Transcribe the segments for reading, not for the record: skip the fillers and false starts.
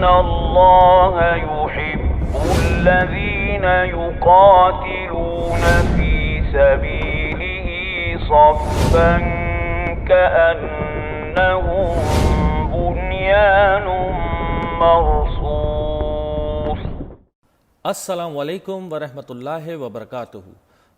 اللہ يحب الذین یقاتلون فی سبیلہ صفا کأنہم بنیان مرصوص۔ السلام علیکم ورحمۃ اللہ وبرکاتہ۔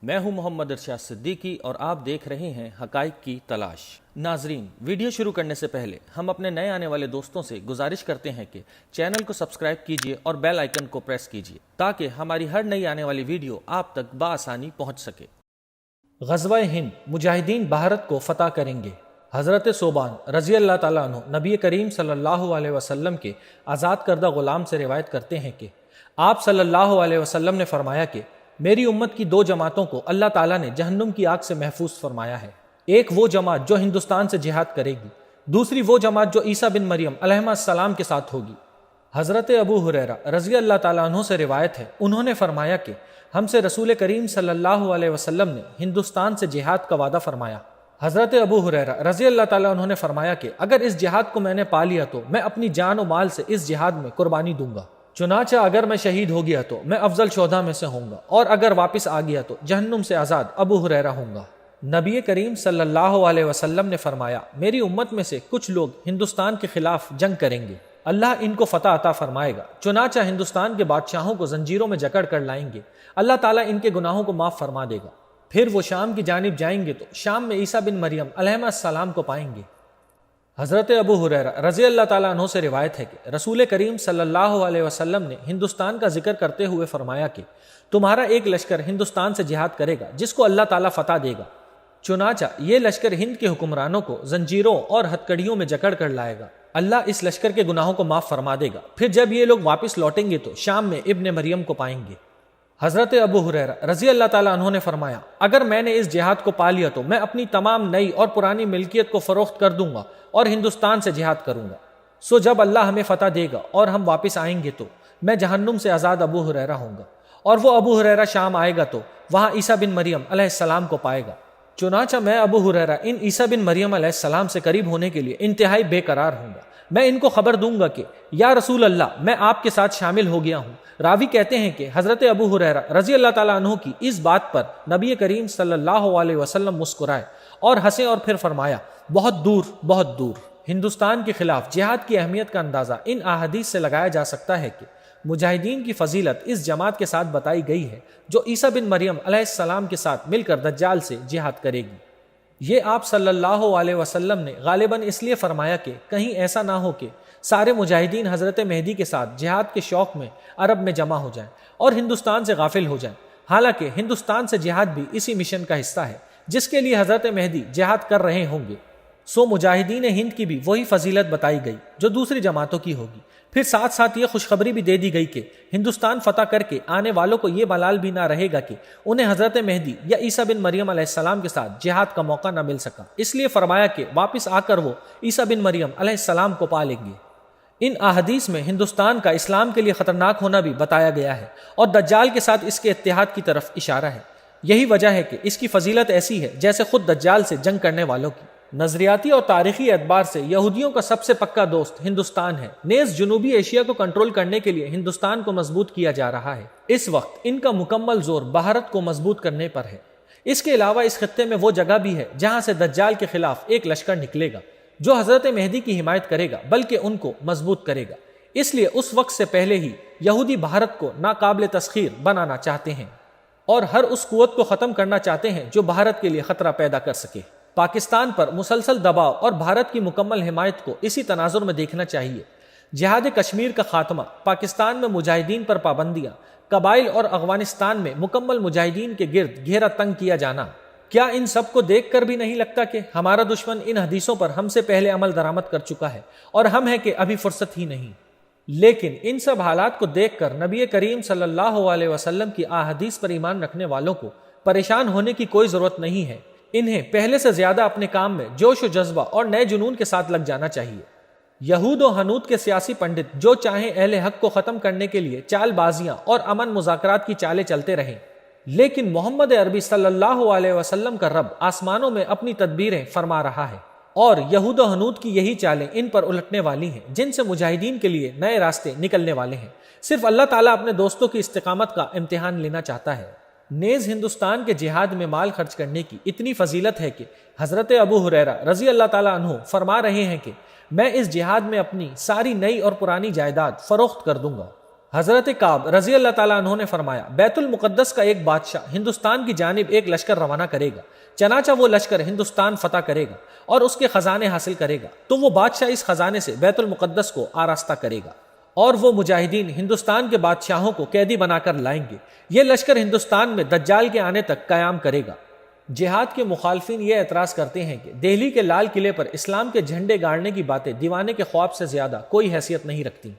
میں ہوں محمد ارشاد صدیقی اور آپ دیکھ رہے ہیں حقائق کی تلاش۔ ناظرین، ویڈیو شروع کرنے سے پہلے ہم اپنے نئے آنے والے دوستوں سے گزارش کرتے ہیں کہ چینل کو سبسکرائب کیجئے اور بیل آئیکن کو پریس کیجئے تاکہ ہماری ہر نئی آنے والی ویڈیو آپ تک بآسانی پہنچ سکے۔ غزوہ ہند، مجاہدین بھارت کو فتح کریں گے۔ حضرت صوبان رضی اللہ تعالیٰ عنہ نبی کریم صلی اللہ علیہ وسلم کے آزاد کردہ غلام سے روایت کرتے ہیں کہ آپ صلی اللہ علیہ وسلم نے فرمایا کہ میری امت کی دو جماعتوں کو اللہ تعالیٰ نے جہنم کی آگ سے محفوظ فرمایا ہے۔ ایک وہ جماعت جو ہندوستان سے جہاد کرے گی، دوسری وہ جماعت جو عیسیٰ بن مریم علیہ السلام کے ساتھ ہوگی۔ حضرت ابو ہریرہ رضی اللہ تعالیٰ عنہ سے روایت ہے، انہوں نے فرمایا کہ ہم سے رسول کریم صلی اللہ علیہ وسلم نے ہندوستان سے جہاد کا وعدہ فرمایا۔ حضرت ابو ہریرہ رضی اللہ تعالیٰ عنہ نے فرمایا کہ اگر اس جہاد کو میں نے پا لیا تو میں اپنی جان و مال سے اس جہاد میں قربانی دوں گا، چنانچہ اگر میں شہید ہو گیا تو میں افضل شہداء میں سے ہوں گا، اور اگر واپس آ گیا تو جہنم سے آزاد ابو ہریرہ ہوں گا۔ نبی کریم صلی اللہ علیہ وسلم نے فرمایا میری امت میں سے کچھ لوگ ہندوستان کے خلاف جنگ کریں گے، اللہ ان کو فتح عطا فرمائے گا، چنانچہ ہندوستان کے بادشاہوں کو زنجیروں میں جکڑ کر لائیں گے، اللہ تعالیٰ ان کے گناہوں کو معاف فرما دے گا۔ پھر وہ شام کی جانب جائیں گے تو شام میں عیسیٰ بن مریم علیہ السلام کو پائیں گے۔ حضرت ابو ہریرہ رضی اللہ تعالیٰ عنہ سے روایت ہے کہ رسول کریم صلی اللہ علیہ وسلم نے ہندوستان کا ذکر کرتے ہوئے فرمایا کہ تمہارا ایک لشکر ہندوستان سے جہاد کرے گا جس کو اللہ تعالیٰ فتح دے گا، چنانچہ یہ لشکر ہند کے حکمرانوں کو زنجیروں اور ہتکڑیوں میں جکڑ کر لائے گا، اللہ اس لشکر کے گناہوں کو معاف فرما دے گا۔ پھر جب یہ لوگ واپس لوٹیں گے تو شام میں ابن مریم کو پائیں گے۔ حضرت ابو ہریرہ رضی اللہ تعالیٰ عنہ نے فرمایا اگر میں نے اس جہاد کو پا لیا تو میں اپنی تمام نئی اور پرانی ملکیت کو فروخت کر دوں گا اور ہندوستان سے جہاد کروں گا، سو جب اللہ ہمیں فتح دے گا اور ہم واپس آئیں گے تو میں جہنم سے آزاد ابو ہریرہ ہوں گا، اور وہ ابو ہریرہ شام آئے گا تو وہاں عیسیٰ بن مریم علیہ السلام کو پائے گا، چنانچہ میں ابو ہریرہ ان عیسیٰ بن مریم علیہ السلام سے قریب ہونے کے لیے انتہائی بے قرار ہوں گا۔ میں ان کو خبر دوں گا کہ یا رسول اللہ میں آپ کے ساتھ شامل ہو گیا ہوں۔ راوی کہتے ہیں کہ حضرت ابو ہریرہ رضی اللہ تعالیٰ عنہ کی اس بات پر نبی کریم صلی اللہ علیہ وسلم مسکرائے اور ہنسے اور پھر فرمایا بہت دور بہت دور۔ ہندوستان کے خلاف جہاد کی اہمیت کا اندازہ ان احادیث سے لگایا جا سکتا ہے کہ مجاہدین کی فضیلت اس جماعت کے ساتھ بتائی گئی ہے جو عیسیٰ بن مریم علیہ السلام کے ساتھ مل کر دجال سے جہاد کرے گی۔ یہ آپ صلی اللہ علیہ وسلم نے غالباً اس لیے فرمایا کہ کہیں ایسا نہ ہو کہ سارے مجاہدین حضرت مہدی کے ساتھ جہاد کے شوق میں عرب میں جمع ہو جائیں اور ہندوستان سے غافل ہو جائیں، حالانکہ ہندوستان سے جہاد بھی اسی مشن کا حصہ ہے جس کے لیے حضرت مہدی جہاد کر رہے ہوں گے۔ سو مجاہدین ہند کی بھی وہی فضیلت بتائی گئی جو دوسری جماعتوں کی ہوگی۔ پھر ساتھ ساتھ یہ خوشخبری بھی دے دی گئی کہ ہندوستان فتح کر کے آنے والوں کو یہ ملال بھی نہ رہے گا کہ انہیں حضرت مہدی یا عیسیٰ بن مریم علیہ السلام کے ساتھ جہاد کا موقع نہ مل سکا، اس لیے فرمایا کہ واپس آ کر وہ عیسیٰ بن مریم علیہ السلام کو پا لیں گے۔ ان احادیث میں ہندوستان کا اسلام کے لیے خطرناک ہونا بھی بتایا گیا ہے اور دجال کے ساتھ اس کے اتحاد کی طرف اشارہ ہے۔ یہی وجہ ہے کہ اس کی فضیلت ایسی ہے جیسے خود دجال سے جنگ کرنے والوں کی۔ نظریاتی اور تاریخی اعتبار سے یہودیوں کا سب سے پکا دوست ہندوستان ہے، نیز جنوبی ایشیا کو کنٹرول کرنے کے لیے ہندوستان کو مضبوط کیا جا رہا ہے۔ اس وقت ان کا مکمل زور بھارت کو مضبوط کرنے پر ہے۔ اس کے علاوہ اس خطے میں وہ جگہ بھی ہے جہاں سے دجال کے خلاف ایک لشکر نکلے گا جو حضرت مہدی کی حمایت کرے گا بلکہ ان کو مضبوط کرے گا، اس لیے اس وقت سے پہلے ہی یہودی بھارت کو ناقابل تسخیر بنانا چاہتے ہیں اور ہر اس قوت کو ختم کرنا چاہتے ہیں جو بھارت کے لیے خطرہ پیدا کر سکے۔ پاکستان پر مسلسل دباؤ اور بھارت کی مکمل حمایت کو اسی تناظر میں دیکھنا چاہیے۔ جہاد کشمیر کا خاتمہ، پاکستان میں مجاہدین پر پابندیاں، قبائل اور افغانستان میں مکمل مجاہدین کے گرد گھیرا تنگ کیا جانا، کیا ان سب کو دیکھ کر بھی نہیں لگتا کہ ہمارا دشمن ان حدیثوں پر ہم سے پہلے عمل درآمد کر چکا ہے اور ہم ہیں کہ ابھی فرصت ہی نہیں؟ لیکن ان سب حالات کو دیکھ کر نبی کریم صلی اللہ علیہ وسلم کی احادیث پر ایمان رکھنے والوں کو پریشان ہونے کی کوئی ضرورت نہیں ہے۔ انہیں پہلے سے زیادہ اپنے کام میں جوش و جذبہ اور نئے جنون کے ساتھ لگ جانا چاہیے۔ یہود و حنود کے سیاسی پنڈت جو چاہیں اہل حق کو ختم کرنے کے لیے چال بازیاں اور امن مذاکرات کی چالیں چلتے رہیں، لیکن محمد عربی صلی اللہ علیہ وسلم کا رب آسمانوں میں اپنی تدبیریں فرما رہا ہے۔ اور یہود و ہنود کی یہی چالیں ان پر الٹنے والی ہیں جن سے مجاہدین کے لیے نئے راستے نکلنے والے ہیں۔ صرف اللہ تعالیٰ اپنے دوستوں کی استقامت کا امتحان لینا چاہتا ہے۔ نیز ہندوستان کے جہاد میں مال خرچ کرنے کی اتنی فضیلت ہے کہ حضرت ابو ہریرہ رضی اللہ تعالیٰ عنہ فرما رہے ہیں کہ میں اس جہاد میں اپنی ساری نئی اور پرانی جائیداد فروخت کر دوں گا۔ حضرت کعب رضی اللہ تعالیٰ عنہ نے فرمایا بیت المقدس کا ایک بادشاہ ہندوستان کی جانب ایک لشکر روانہ کرے گا، چنانچہ وہ لشکر ہندوستان فتح کرے گا اور اس کے خزانے حاصل کرے گا، تو وہ بادشاہ اس خزانے سے بیت المقدس کو آراستہ کرے گا اور وہ مجاہدین ہندوستان کے بادشاہوں کو قیدی بنا کر لائیں گے۔ یہ لشکر ہندوستان میں دجال کے آنے تک قیام کرے گا۔ جہاد کے مخالفین یہ اعتراض کرتے ہیں کہ دہلی کے لال قلعے پر اسلام کے جھنڈے گاڑنے کی باتیں دیوانے کے خواب سے زیادہ کوئی حیثیت نہیں رکھتی۔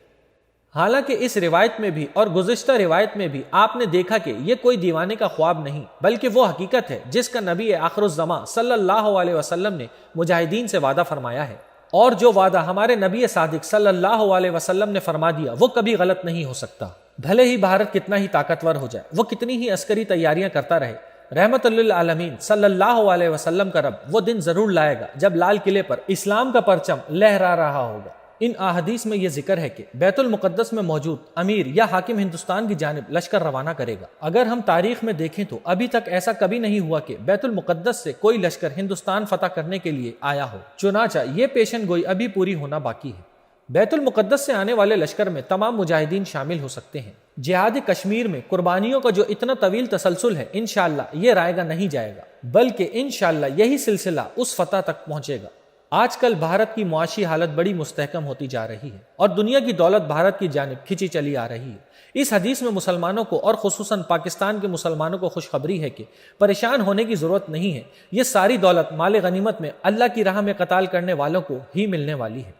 حالانکہ اس روایت میں بھی اور گزشتہ روایت میں بھی آپ نے دیکھا کہ یہ کوئی دیوانے کا خواب نہیں بلکہ وہ حقیقت ہے جس کا نبی آخر الزماں صلی اللہ علیہ وسلم نے مجاہدین سے وعدہ فرمایا ہے، اور جو وعدہ ہمارے نبی صادق صلی اللہ علیہ وسلم نے فرما دیا وہ کبھی غلط نہیں ہو سکتا۔ بھلے ہی بھارت کتنا ہی طاقتور ہو جائے، وہ کتنی ہی عسکری تیاریاں کرتا رہے، رحمت للعالمین صلی اللہ علیہ وسلم کا رب وہ دن ضرور لائے گا جب لال قلعے پر اسلام کا پرچم لہرا رہا ہوگا۔ ان احادیث میں یہ ذکر ہے کہ بیت المقدس میں موجود امیر یا حاکم ہندوستان کی جانب لشکر روانہ کرے گا۔ اگر ہم تاریخ میں دیکھیں تو ابھی تک ایسا کبھی نہیں ہوا کہ بیت المقدس سے کوئی لشکر ہندوستان فتح کرنے کے لیے آیا ہو، چنانچہ یہ پیشن گوئی ابھی پوری ہونا باقی ہے۔ بیت المقدس سے آنے والے لشکر میں تمام مجاہدین شامل ہو سکتے ہیں۔ جہاد کشمیر میں قربانیوں کا جو اتنا طویل تسلسل ہے، انشاءاللہ یہ رائے گا نہیں جائے گا، بلکہ انشاءاللہ یہی سلسلہ اس فتح تک پہنچے گا۔ آج کل بھارت کی معاشی حالت بڑی مستحکم ہوتی جا رہی ہے اور دنیا کی دولت بھارت کی جانب کھینچی چلی آ رہی ہے۔ اس حدیث میں مسلمانوں کو اور خصوصاً پاکستان کے مسلمانوں کو خوشخبری ہے کہ پریشان ہونے کی ضرورت نہیں ہے، یہ ساری دولت مال غنیمت میں اللہ کی راہ میں قتال کرنے والوں کو ہی ملنے والی ہے۔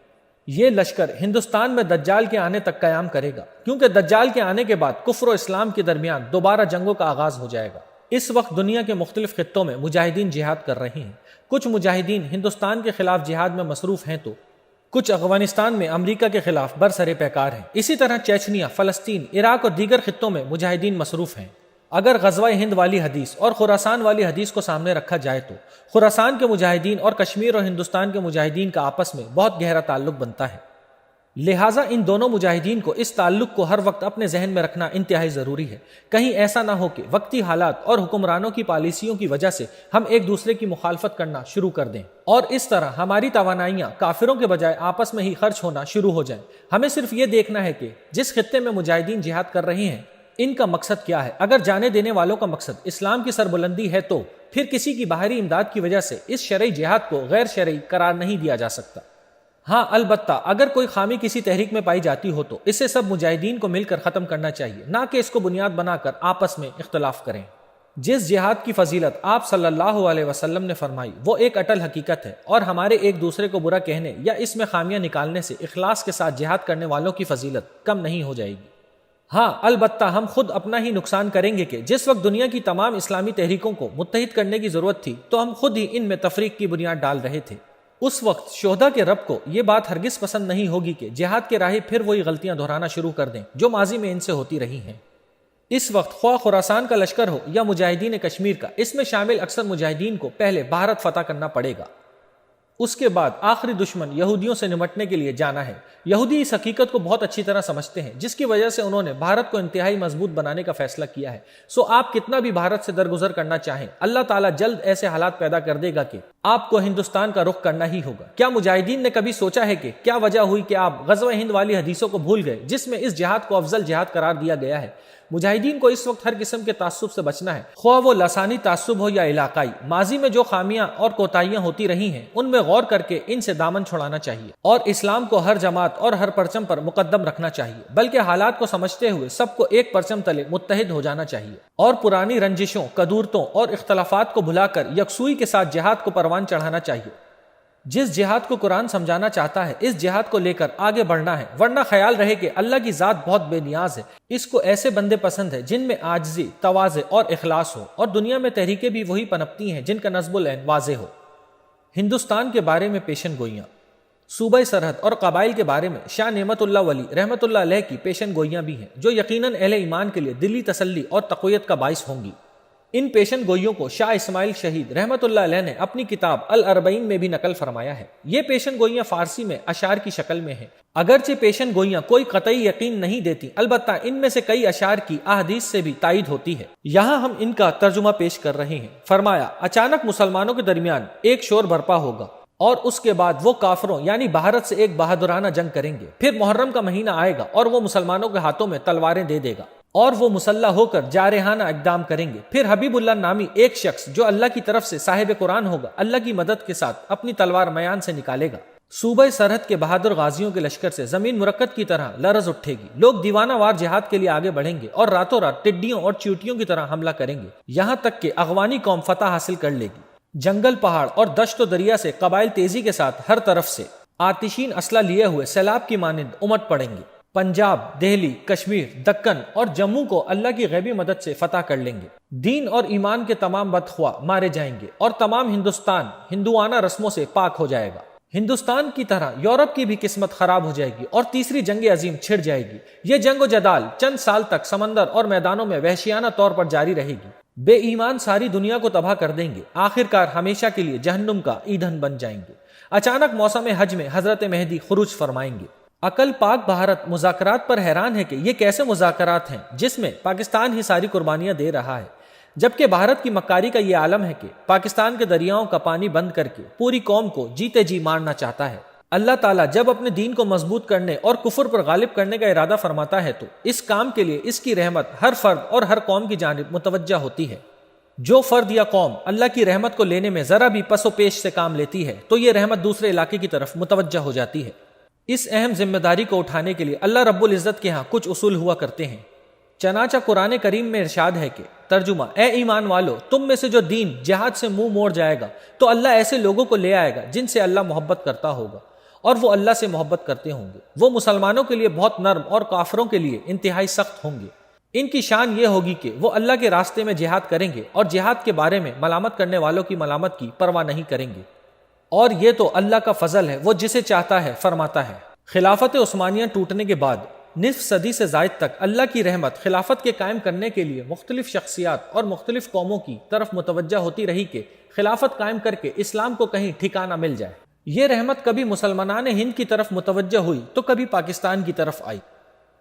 یہ لشکر ہندوستان میں دجال کے آنے تک قیام کرے گا، کیونکہ دجال کے آنے کے بعد کفر و اسلام کے درمیان دوبارہ جنگوں کا آغاز ہو جائے گا۔ اس وقت دنیا کے مختلف خطوں میں مجاہدین جہاد کر رہے ہیں۔ کچھ مجاہدین ہندوستان کے خلاف جہاد میں مصروف ہیں تو کچھ افغانستان میں امریکہ کے خلاف برسر پیکار ہیں۔ اسی طرح چیچنیا، فلسطین، عراق اور دیگر خطوں میں مجاہدین مصروف ہیں۔ اگر غزوہ ہند والی حدیث اور خراسان والی حدیث کو سامنے رکھا جائے تو خراسان کے مجاہدین اور کشمیر اور ہندوستان کے مجاہدین کا آپس میں بہت گہرا تعلق بنتا ہے، لہٰذا ان دونوں مجاہدین کو اس تعلق کو ہر وقت اپنے ذہن میں رکھنا انتہائی ضروری ہے۔ کہیں ایسا نہ ہو کہ وقتی حالات اور حکمرانوں کی پالیسیوں کی وجہ سے ہم ایک دوسرے کی مخالفت کرنا شروع کر دیں اور اس طرح ہماری توانائیاں کافروں کے بجائے آپس میں ہی خرچ ہونا شروع ہو جائیں۔ ہمیں صرف یہ دیکھنا ہے کہ جس خطے میں مجاہدین جہاد کر رہے ہیں ان کا مقصد کیا ہے۔ اگر جانے دینے والوں کا مقصد اسلام کی سربلندی ہے تو پھر کسی کی باہری امداد کی وجہ سے اس شرعی جہاد کو غیر شرعی قرار نہیں دیا جا سکتا۔ ہاں البتہ اگر کوئی خامی کسی تحریک میں پائی جاتی ہو تو اسے سب مجاہدین کو مل کر ختم کرنا چاہیے، نہ کہ اس کو بنیاد بنا کر آپس میں اختلاف کریں۔ جس جہاد کی فضیلت آپ صلی اللہ علیہ وسلم نے فرمائی وہ ایک اٹل حقیقت ہے، اور ہمارے ایک دوسرے کو برا کہنے یا اس میں خامیاں نکالنے سے اخلاص کے ساتھ جہاد کرنے والوں کی فضیلت کم نہیں ہو جائے گی۔ ہاں البتہ ہم خود اپنا ہی نقصان کریں گے کہ جس وقت دنیا کی تمام اسلامی تحریکوں کو متحد کرنے کی ضرورت تھی تو ہم خود ہی ان میں تفریق کی بنیاد ڈال رہے تھے۔ اس وقت شہداء کے رب کو یہ بات ہرگز پسند نہیں ہوگی کہ جہاد کے راہی پھر وہی غلطیاں دہرانا شروع کر دیں جو ماضی میں ان سے ہوتی رہی ہیں۔ اس وقت خواہ خراسان کا لشکر ہو یا مجاہدین کشمیر کا، اس میں شامل اکثر مجاہدین کو پہلے بھارت فتح کرنا پڑے گا، اس کے بعد آخری دشمن یہودیوں سے نمٹنے کے لیے جانا ہے۔ یہودی اس حقیقت کو بہت اچھی طرح سمجھتے ہیں، جس کی وجہ سے انہوں نے بھارت کو انتہائی مضبوط بنانے کا فیصلہ کیا ہے۔ سو آپ کتنا بھی بھارت سے درگزر کرنا چاہیں، اللہ تعالیٰ جلد ایسے حالات پیدا کر دے گا کہ آپ کو ہندوستان کا رخ کرنا ہی ہوگا۔ کیا مجاہدین نے کبھی سوچا ہے کہ کیا وجہ ہوئی کہ آپ غزوہ ہند والی حدیثوں کو بھول گئے جس میں اس جہاد کو افضل جہاد قرار دیا گیا ہے؟ مجاہدین کو اس وقت ہر قسم کے تعصب سے بچنا ہے، خواہ وہ لسانی تعصب ہو یا علاقائی۔ ماضی میں جو خامیاں اور کوتاہیاں ہوتی رہی ہیں ان میں غور کر کے ان سے دامن چھڑانا چاہیے اور اسلام کو ہر جماعت اور ہر پرچم پر مقدم رکھنا چاہیے، بلکہ حالات کو سمجھتے ہوئے سب کو ایک پرچم تلے متحد ہو جانا چاہیے اور پرانی رنجشوں، قدورتوں اور اختلافات کو بھلا کر یکسوئی کے ساتھ جہاد کو پروان چڑھانا چاہیے۔ جس جہاد کو قرآن سمجھانا چاہتا ہے اس جہاد کو لے کر آگے بڑھنا ہے، ورنہ خیال رہے کہ اللہ کی ذات بہت بے نیاز ہے، اس کو ایسے بندے پسند ہے جن میں عاجزی، تواضع اور اخلاص ہو، اور دنیا میں تحریکیں بھی وہی پنپتی ہیں جن کا نصب العین واضح ہو۔ ہندوستان کے بارے میں پیشن گوئیاں، صوبہ سرحد اور قبائل کے بارے میں شاہ نعمت اللہ ولی رحمت اللہ علیہ کی پیشن گوئیاں بھی ہیں جو یقیناً اہل ایمان کے لیے دلی تسلی اور تقویت کا باعث ہوں گی۔ ان پیشن گوئیوں کو شاہ اسماعیل شہید رحمت اللہ علیہ نے اپنی کتاب الاربعین میں بھی نقل فرمایا ہے۔ یہ پیشن گوئیاں فارسی میں اشعار کی شکل میں ہیں۔ اگرچہ پیشن گوئیاں کوئی قطعی یقین نہیں دیتی، البتہ ان میں سے کئی اشعار کی احادیث سے بھی تائید ہوتی ہے۔ یہاں ہم ان کا ترجمہ پیش کر رہے ہیں۔ فرمایا، اچانک مسلمانوں کے درمیان ایک شور برپا ہوگا اور اس کے بعد وہ کافروں یعنی بھارت سے ایک بہادرانہ جنگ کریں گے۔ پھر محرم کا مہینہ آئے گا اور وہ مسلمانوں کے ہاتھوں میں تلواریں دے دے گا اور وہ مسلح ہو کر جارحانہ اقدام کریں گے۔ پھر حبیب اللہ نامی ایک شخص جو اللہ کی طرف سے صاحب قرآن ہوگا، اللہ کی مدد کے ساتھ اپنی تلوار میان سے نکالے گا۔ صوبہ سرحد کے بہادر غازیوں کے لشکر سے زمین مرکت کی طرح لرز اٹھے گی۔ لوگ دیوانہ وار جہاد کے لیے آگے بڑھیں گے اور راتوں رات ٹڈیوں اور چیونٹیوں کی طرح حملہ کریں گے، یہاں تک کہ اغوانی قوم فتح حاصل کر لے گی۔ جنگل، پہاڑ اور دشت و دریا سے قبائل تیزی کے ساتھ ہر طرف سے آتشین اسلحہ لیے ہوئے سیلاب کی مانند امٹ پڑیں گے۔ پنجاب، دہلی، کشمیر، دکن اور جموں کو اللہ کی غیبی مدد سے فتح کر لیں گے۔ دین اور ایمان کے تمام بدخواہ مارے جائیں گے اور تمام ہندوستان ہندوانہ رسموں سے پاک ہو جائے گا۔ ہندوستان کی طرح یورپ کی بھی قسمت خراب ہو جائے گی اور تیسری جنگ عظیم چھڑ جائے گی۔ یہ جنگ و جدال چند سال تک سمندر اور میدانوں میں وحشیانہ طور پر جاری رہے گی۔ بے ایمان ساری دنیا کو تباہ کر دیں گے، آخرکار ہمیشہ کے لیے جہنم کا ایندھن بن جائیں گے۔ اچانک موسم حج میں حضرت مہدی خروج فرمائیں گے۔ عقل پاک بھارت مذاکرات پر حیران ہے کہ یہ کیسے مذاکرات ہیں جس میں پاکستان ہی ساری قربانیاں دے رہا ہے، جبکہ بھارت کی مکاری کا یہ عالم ہے کہ پاکستان کے دریاؤں کا پانی بند کر کے پوری قوم کو جیتے جی مارنا چاہتا ہے۔ اللہ تعالیٰ جب اپنے دین کو مضبوط کرنے اور کفر پر غالب کرنے کا ارادہ فرماتا ہے تو اس کام کے لیے اس کی رحمت ہر فرد اور ہر قوم کی جانب متوجہ ہوتی ہے۔ جو فرد یا قوم اللہ کی رحمت کو لینے میں ذرا بھی پس و پیش سے کام لیتی ہے تو یہ رحمت دوسرے علاقے کی طرف متوجہ ہو جاتی ہے۔ اس اہم ذمہ داری کو اٹھانے کے لیے اللہ رب العزت کے ہاں کچھ اصول ہوا کرتے ہیں۔ چنانچہ قرآن کریم میں ارشاد ہے کہ ترجمہ، اے ایمان والو، تم میں سے جو دین جہاد سے منہ موڑ جائے گا تو اللہ ایسے لوگوں کو لے آئے گا جن سے اللہ محبت کرتا ہوگا اور وہ اللہ سے محبت کرتے ہوں گے۔ وہ مسلمانوں کے لیے بہت نرم اور کافروں کے لیے انتہائی سخت ہوں گے۔ ان کی شان یہ ہوگی کہ وہ اللہ کے راستے میں جہاد کریں گے اور جہاد کے بارے میں ملامت کرنے والوں کی ملامت کی پرواہ نہیں کریں گے، اور یہ تو اللہ کا فضل ہے، وہ جسے چاہتا ہے فرماتا ہے۔ خلافت عثمانیہ ٹوٹنے کے بعد نصف صدی سے زائد تک اللہ کی رحمت خلافت کے قائم کرنے کے لیے مختلف شخصیات اور مختلف قوموں کی طرف متوجہ ہوتی رہی کہ خلافت قائم کر کے اسلام کو کہیں ٹھکانہ مل جائے۔ یہ رحمت کبھی مسلمانان ہند کی طرف متوجہ ہوئی تو کبھی پاکستان کی طرف آئی،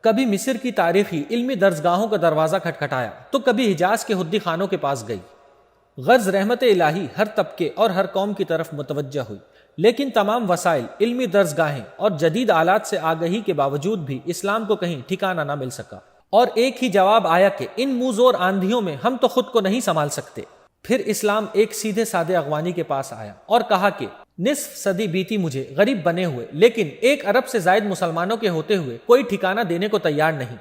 کبھی مصر کی تاریخی علمی درسگاہوں کا دروازہ کھٹکھٹایا تو کبھی حجاز کے حدی خانوں کے پاس گئی۔ غرض رحمت الہی ہر طبقے اور ہر قوم کی طرف متوجہ ہوئی، لیکن تمام وسائل، علمی درسگاہیں اور جدید آلات سے آگہی کے باوجود بھی اسلام کو کہیں ٹھکانہ نہ مل سکا، اور ایک ہی جواب آیا کہ ان منہ زور آندھیوں میں ہم تو خود کو نہیں سنبھال سکتے۔ پھر اسلام ایک سیدھے سادے اغوانی کے پاس آیا اور کہا کہ نصف صدی بیتی مجھے غریب بنے ہوئے، لیکن 1 ارب سے زائد مسلمانوں کے ہوتے ہوئے کوئی ٹھکانہ دینے کو تیار نہیں۔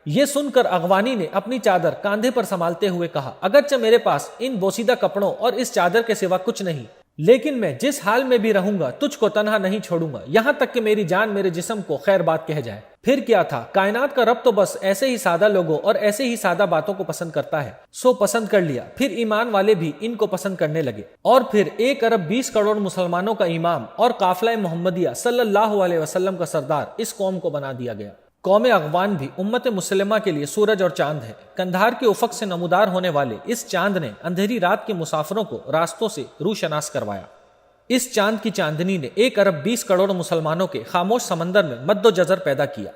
یہ سن کر اغوانی نے اپنی چادر کاندھے پر سنبھالتے ہوئے کہا، اگرچہ میرے پاس ان بوسیدہ کپڑوں اور اس چادر کے سوا کچھ نہیں، لیکن میں جس حال میں بھی رہوں گا تجھ کو تنہا نہیں چھوڑوں گا یہاں تک کہ میری جان میرے جسم کو خیر بات کہہ جائے۔ پھر کیا تھا، کائنات کا رب تو بس ایسے ہی سادہ لوگوں اور ایسے ہی سادہ باتوں کو پسند کرتا ہے، سو پسند کر لیا۔ پھر ایمان والے بھی ان کو پسند کرنے لگے اور پھر 1 ارب 20 کروڑ مسلمانوں کا امام اور قافلہ محمدیہ صلی اللہ علیہ وسلم کا سردار اس قوم کو بنا دیا گیا۔ قوم اغوان بھی امت مسلمہ کے لیے سورج اور چاند ہے۔ کندھار کے افق سے نمودار ہونے والے اس چاند نے اندھیری رات کے مسافروں کو راستوں سے روشناس کروایا۔ اس چاند کی چاندنی نے 1 ارب 20 کروڑ مسلمانوں کے خاموش سمندر میں مد و جزر پیدا کیا۔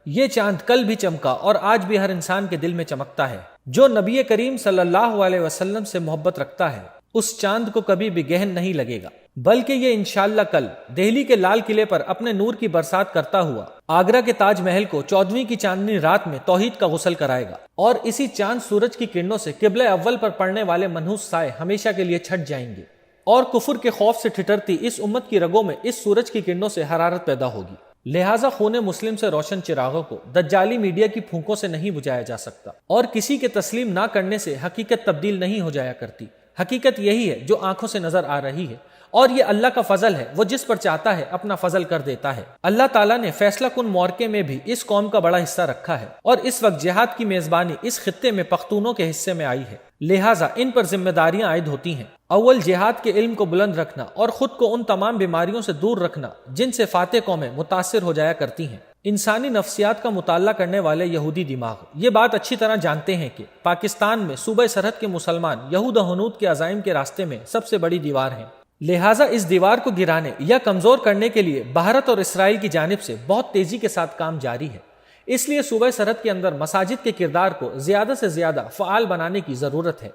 یہ چاند کل بھی چمکا اور آج بھی ہر انسان کے دل میں چمکتا ہے۔ جو نبی کریم صلی اللہ علیہ وسلم سے محبت رکھتا ہے اس چاند کو کبھی بھی گہن نہیں لگے گا، بلکہ یہ انشاءاللہ کل دہلی کے لال قلعے پر اپنے نور کی برسات کرتا ہوا آگرہ کے تاج محل کو 14ویں کی چاندنی رات میں توحید کا غسل کرائے گا، اور اسی چاند سورج کی کرنوں سے قبلہ اول پر پڑنے والے منحوس سائے ہمیشہ کے لیے چھٹ جائیں گے، اور کفر کے خوف سے ٹھٹرتی اس امت کی رگوں میں اس سورج کی کرنوں سے حرارت پیدا ہوگی۔ لہٰذا خون مسلم سے روشن چراغوں کو دجالی میڈیا کی پھونکوں سے نہیں بجھایا جا سکتا، اور کسی کے تسلیم نہ کرنے سے حقیقت تبدیل نہیں ہو جایا کرتی۔ حقیقت یہی ہے جو آنکھوں سے نظر آ رہی ہے، اور یہ اللہ کا فضل ہے، وہ جس پر چاہتا ہے اپنا فضل کر دیتا ہے۔ اللہ تعالیٰ نے فیصلہ کن معرکے میں بھی اس قوم کا بڑا حصہ رکھا ہے، اور اس وقت جہاد کی میزبانی اس خطے میں پختونوں کے حصے میں آئی ہے، لہٰذا ان پر ذمہ داریاں عائد ہوتی ہیں۔ اول جہاد کے علم کو بلند رکھنا اور خود کو ان تمام بیماریوں سے دور رکھنا جن سے فاتح قومیں متاثر ہو جایا کرتی ہیں۔ انسانی نفسیات کا مطالعہ کرنے والے یہودی دماغ یہ بات اچھی طرح جانتے ہیں کہ پاکستان میں صوبہ سرحد کے مسلمان یہود و ہنود کے عزائم کے راستے میں سب سے بڑی دیوار ہیں، لہٰذا اس دیوار کو گرانے یا کمزور کرنے کے لیے بھارت اور اسرائیل کی جانب سے بہت تیزی کے ساتھ کام جاری ہے۔ اس لیے صوبہ سرحد کے اندر مساجد کے کردار کو زیادہ سے زیادہ فعال بنانے کی ضرورت ہے۔